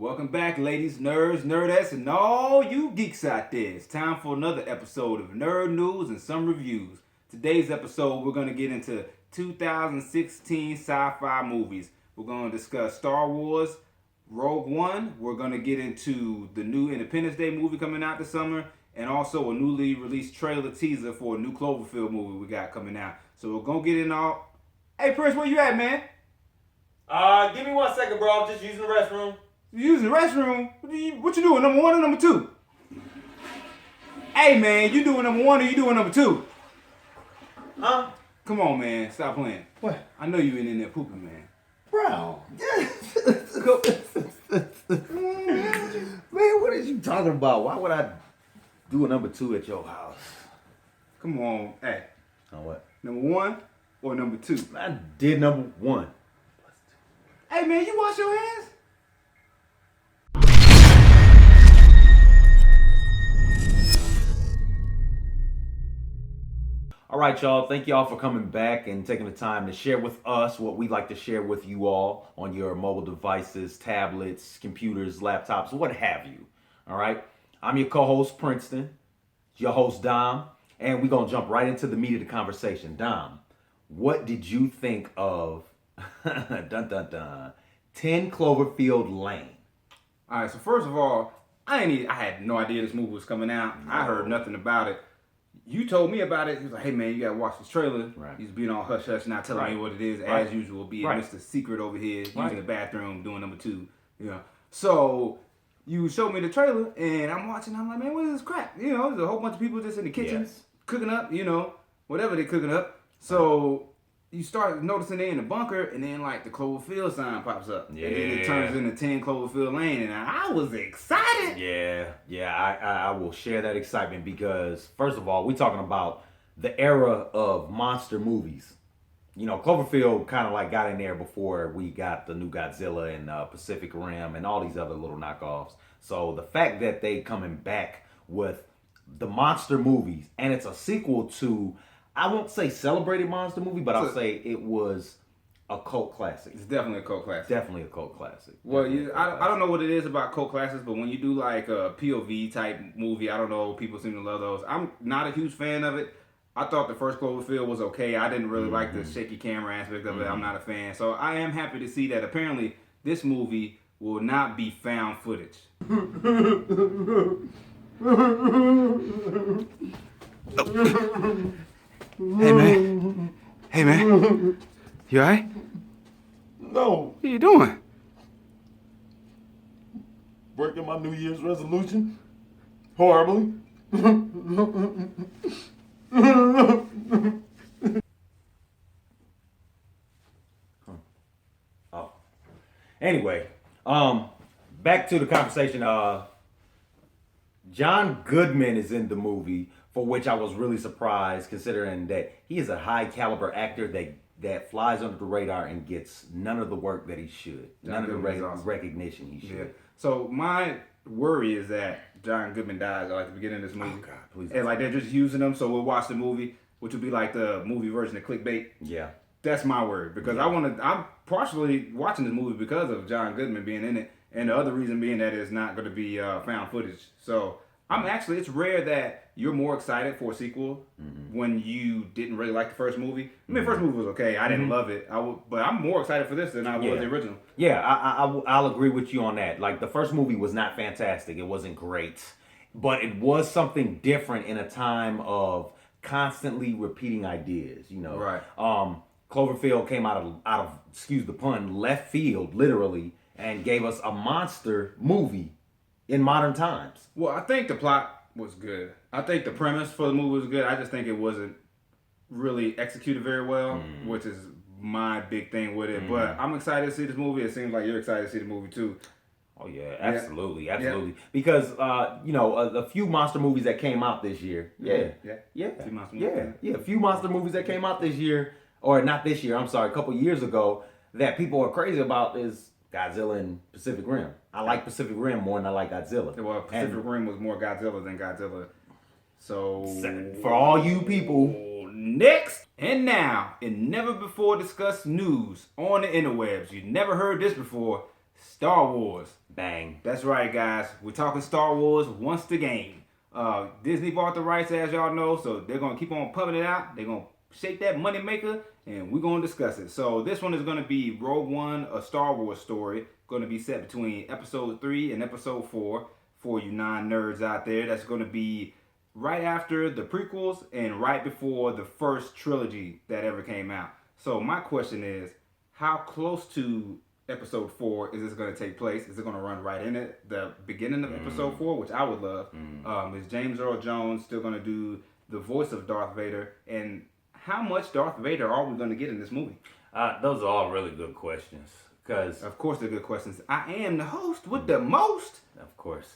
Welcome back, ladies, nerds, nerdettes, and all you geeks out there. It's time for another episode of Nerd News and Some Reviews. Today's episode, we're going to get into 2016 sci-fi movies. We're going to discuss Star Wars, Rogue One. We're going to get into the new Independence Day movie coming out this summer, and also a newly released trailer teaser for a new Cloverfield movie we got coming out. So we're going to get in all... Hey, Prince, where you at, man? Give me 1 second, bro. I'm just using the restroom. You using the restroom? What you doing, number one or number two? Hey, man, you doing number one or you doing number two? Huh? Come on, man. Stop playing. What? I know you ain't in there pooping, man. Bro. Man, what is you talking about? Why would I do a number two at your house? Come on. Hey. On what? Number one or number two? I did number one. Hey, man, you wash your hands? All right, y'all. Thank y'all for coming back and taking the time to share with us what we like to share with you all on your mobile devices, tablets, computers, laptops, what have you. All right. I'm your co-host, Princeton, your host, Dom, and we're going to jump right into the meat of the conversation. Dom, what did you think of dun dun dun 10 Cloverfield Lane? All right, so first of all, I had no idea this movie was coming out. No. I heard nothing about it. You told me about it. He was like, hey, man, you got to watch this trailer. Right. He's being all hush-hush, not telling me what it is, as usual, being Mr. Secret over here, using the bathroom, doing number two. You know. So you showed me the trailer, and I'm watching. I'm like, man, what is this crap? You know, there's a whole bunch of people just in the kitchen cooking up, you know, whatever they're cooking up. So you start noticing they're in the bunker, and then, like, the Cloverfield sign pops up. Yeah. And then it turns into 10 Cloverfield Lane, and I was excited. I will share that excitement because, first of all, we're talking about the era of monster movies. You know, Cloverfield kind of like got in there before we got the new Godzilla and Pacific Rim and all these other little knockoffs. So the fact that they coming back with the monster movies, and it's a sequel to, I won't say celebrated monster movie, but I'll say it was a cult classic. It's definitely a cult classic. Definitely a cult classic. Well, I don't know what it is about cult classics, but when you do like a POV type movie, I don't know, people seem to love those. I'm not a huge fan of it. I thought the first Cloverfield was okay. I didn't really like the shaky camera aspect of it. I'm not a fan. So I am happy to see that apparently this movie will not be found footage. Hey, man. Hey, man. You alright? No. What are you doing? Breaking my New Year's resolution. Horribly. Oh. Anyway, back to the conversation. John Goodman is in the movie, for which I was really surprised, considering that he is a high caliber actor that flies under the radar and gets none of the work that he should, none of the recognition he should. Yeah. So my worry is that John Goodman dies at the beginning of this movie. Oh God, please! And like they're just using him, so we'll watch the movie, which would be like the movie version of clickbait. Yeah. That's my worry because I'm partially watching this movie because of John Goodman being in it, and the other reason being that it's not going to be found footage. So it's rare that you're more excited for a sequel when you didn't really like the first movie. I mean, the first movie was okay. I didn't love it. But I'm more excited for this than I was the original. Yeah, I'll agree with you on that. Like, the first movie was not fantastic. It wasn't great. But it was something different in a time of constantly repeating ideas, you know. Right. Cloverfield came out of, excuse the pun, left field, literally, and gave us a monster movie in modern times. Well, I think the plot was good. I think the premise for the movie was good. I just think it wasn't really executed very well, which is my big thing with it. But I'm excited to see this movie. It seems like you're excited to see the movie too. Oh yeah, absolutely. Because a few monster movies that came out this year. A few monster movies that came out this year, or not this year. I'm sorry, a couple years ago, that people are crazy about is Godzilla and Pacific Rim. I like Pacific Rim more than I like Godzilla. Well, Pacific Rim was more Godzilla than Godzilla. So for all you people, next and now, in never before discussed news on the interwebs, you never heard this before. Star Wars. Bang. That's right, guys. We're talking Star Wars once again. Disney bought the rights, as y'all know, so they're going to keep on pumping it out. They're going to shake that money maker, and we're going to discuss it. So this one is going to be Rogue One, a Star Wars story. Going to be set between Episode 3 and Episode 4 for you non-nerds out there. That's going to be right after the prequels and right before the first trilogy that ever came out. So my question is, how close to Episode 4 is this going to take place? Is it going to run right in at the beginning of Episode 4, which I would love? Is James Earl Jones still going to do the voice of Darth Vader? And how much Darth Vader are we going to get in this movie? Those are all really good questions. Because of course they're good questions. I am the host with the most. Of course.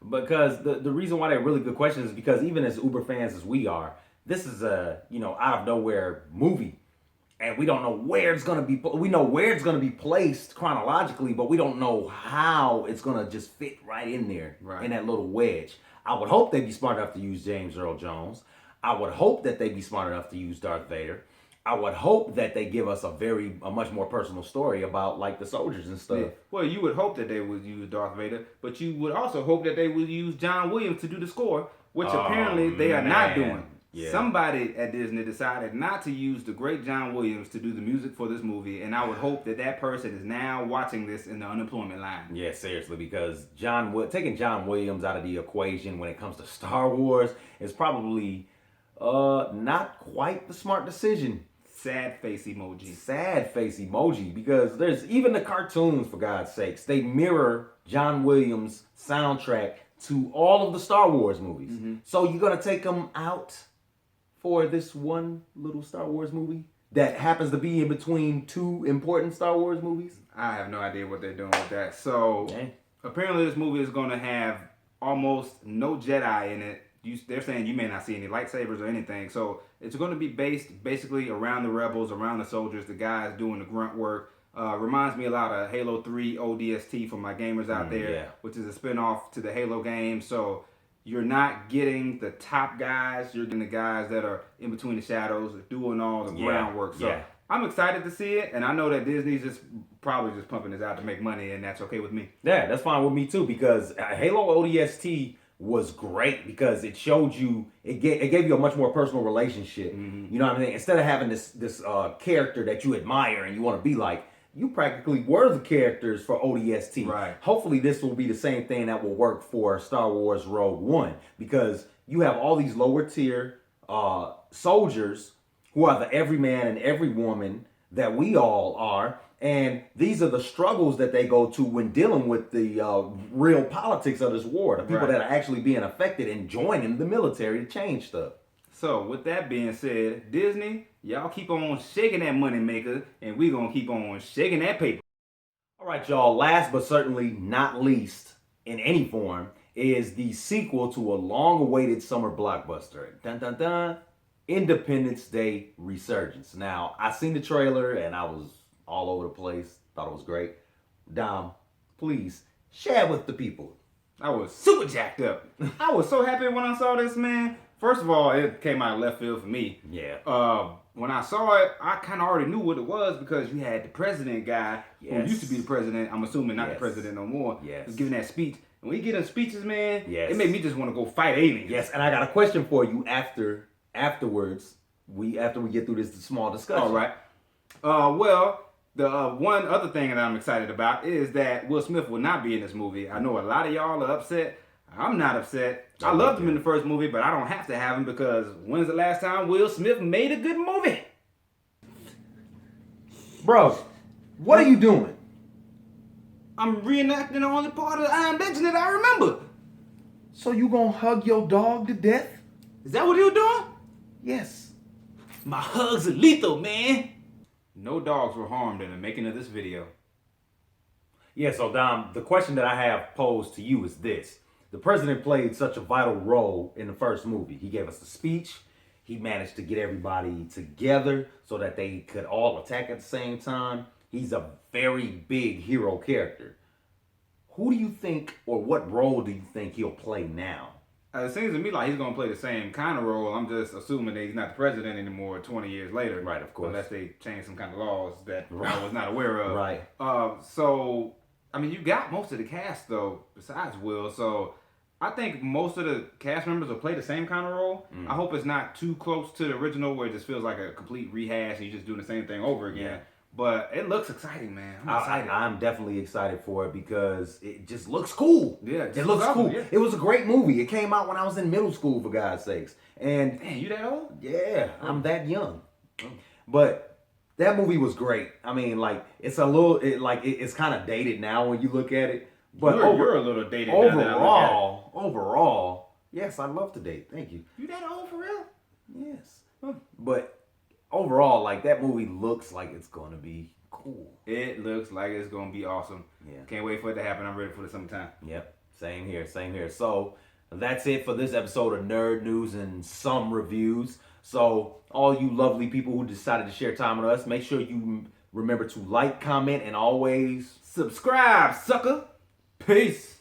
Because the reason why they're really good questions is because even as Uber fans as we are, this is a, out of nowhere movie. And we don't know where it's going to be. We know where it's going to be placed chronologically, but we don't know how it's going to just fit right in there, in that little wedge. I would hope they'd be smart enough to use James Earl Jones. I would hope that they'd be smart enough to use Darth Vader. I would hope that they give us a much more personal story about like the soldiers and stuff. Yeah. Well, you would hope that they would use Darth Vader, but you would also hope that they would use John Williams to do the score, which apparently they are not doing. Yeah. Somebody at Disney decided not to use the great John Williams to do the music for this movie, and I would hope that that person is now watching this in the unemployment line. Yeah, seriously, because taking John Williams out of the equation when it comes to Star Wars is probably not quite the smart decision. Sad face emoji. Sad face emoji, because there's even the cartoons, for God's sakes, they mirror John Williams' soundtrack to all of the Star Wars movies. So you're going to take them out for this one little Star Wars movie that happens to be in between two important Star Wars movies? I have no idea what they're doing with that. So apparently this movie is going to have almost no Jedi in it. They're saying you may not see any lightsabers or anything. So it's going to be based basically around the rebels, around the soldiers, the guys doing the grunt work. Reminds me a lot of Halo 3 ODST for my gamers out there, which is a spinoff to the Halo game. So you're not getting the top guys. You're getting the guys that are in between the shadows doing all the groundwork. So I'm excited to see it. And I know that Disney's probably just pumping this out to make money, and that's okay with me. Yeah, that's fine with me too, because Halo ODST was great because it showed you, it gave you a much more personal relationship. You know what I mean? Instead of having this character that you admire and you want to be like, you practically were the characters for ODST. Right. Hopefully this will be the same thing that will work for Star Wars Rogue One, because you have all these lower tier soldiers who are the everyman and every woman that we all are. And these are the struggles that they go to when dealing with the real politics of this war. The people that are actually being affected and joining the military to change stuff. So with that being said, Disney, y'all keep on shaking that money maker, and we're going to keep on shaking that paper. All right, y'all. Last but certainly not least in any form is the sequel to a long-awaited summer blockbuster. Dun, dun, dun. Independence Day Resurgence. Now, I seen the trailer and I was all over the place. Thought it was great. Dom, please share with the people. I was super jacked up. I was so happy when I saw this, man. First of all, it came out of left field for me. Yeah. When I saw it, I kind of already knew what it was because you had the president guy who used to be the president. I'm assuming not the president no more. Was giving that speech. And when you get them speeches, man, it made me just want to go fight aliens. Yes, and I got a question for you afterwards. After we get through this small discussion. All right. Well, the one other thing that I'm excited about is that Will Smith will not be in this movie. I know a lot of y'all are upset. I'm not upset. I loved him in the first movie, but I don't have to have him because when's the last time Will Smith made a good movie? Bro, what are you doing? I'm reenacting the only part of I Am Legend that I remember. So you gonna hug your dog to death? Is that what you were doing? Yes. My hugs are lethal, man. No dogs were harmed in the making of this video. Yeah, so Dom, the question that I have posed to you is this. The president played such a vital role in the first movie. He gave us the speech. He managed to get everybody together so that they could all attack at the same time. He's a very big hero character. Who do you think, or what role do you think he'll play now? It seems to me like he's going to play the same kind of role. I'm just assuming that he's not the president anymore 20 years later. Right, of course. Unless they change some kind of laws that I was not aware of. Right. So I mean, you got most of the cast though, besides Will. So I think most of the cast members will play the same kind of role. I hope it's not too close to the original, where it just feels like a complete rehash and you're just doing the same thing over again. Yeah. But it looks exciting, man. I'm excited. I'm definitely excited for it because it just looks cool. Yeah, it looks cool. Yeah. It was a great movie. It came out when I was in middle school, for God's sakes. And Man, you that old? yeah, I'm that young. But that movie was great. I mean, like it's a little, it's kind of dated now when you look at it. But You're a little dated now that I look at it. overall, yes, I love to date. Thank you. You that old for real? Yes. But overall, like that movie looks like it's gonna be cool. It looks like it's gonna be awesome. Yeah. Can't wait for it to happen. I'm ready for the summertime. Yep. Same here. Same here. So that's it for this episode of Nerd News and Some Reviews. So all you lovely people who decided to share time with us, make sure you remember to like, comment, and always Subscribe, sucker. Peace.